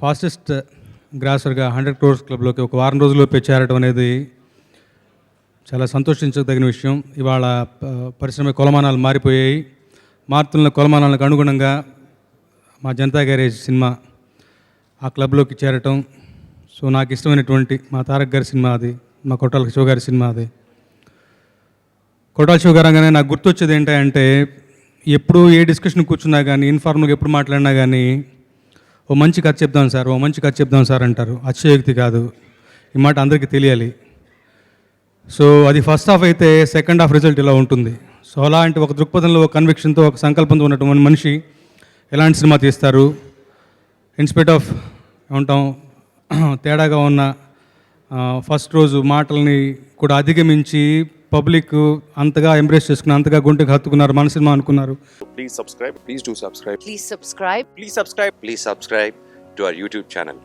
Fastest గ్రాసర్గా 100 crores క్లబ్లోకి ఒక వారం రోజుల్లో చేరడం అనేది చాలా సంతోషించదగిన విషయం. ఇవాళ పరిశ్రమ కొలమానాలు మారిపోయాయి. మారుతున్న కొలమానాలకు అనుగుణంగా మా జనతా గ్యారేజ్ సినిమా ఆ క్లబ్లోకి చేరటం, సో నాకు ఇష్టమైనటువంటి మా తారక్ గారి సినిమా అది, మా కొట్టాల శివ గారి సినిమా అది. కొట్టాల శివ గారు అనగానే నాకు గుర్తొచ్చేది ఏంటంటే, ఎప్పుడు ఏ డిస్కషన్ కూర్చున్నా కానీ, ఇన్ఫార్మల్గా ఎప్పుడు మాట్లాడినా కానీ, ఓ మంచి కథ చెప్దాం సార్, ఓ మంచి కథ చెప్దాం సార్ అంటారు. అతిశయోక్తి కాదు, ఈ మాట అందరికీ తెలియాలి. సో అది ఫస్ట్ హాఫ్ అయితే సెకండ్ హాఫ్ రిజల్ట్ ఇలా ఉంటుంది. సో అలాంటి ఒక దృక్పథంలో, ఒక కన్విక్షన్తో, ఒక సంకల్పంతో ఉన్నటువంటి మనిషి ఎలాంటి సినిమా తీస్తారు, ఇన్స్పైట్ ఆఫ్ ఏమంటాం తేడాగా ఉన్న ఫస్ట్ రోజు మాటల్ని కూడా అధిగమించి పబ్లిక్ అంతగా ఎంబ్రేస్ చేసుకున్నారు, అంతగా గుంటెకి హత్తుకున్నారు, మన సినిమా అనుకున్నారు. Please subscribe. Please do subscribe. Please subscribe. Please subscribe. Please subscribe to our YouTube channel.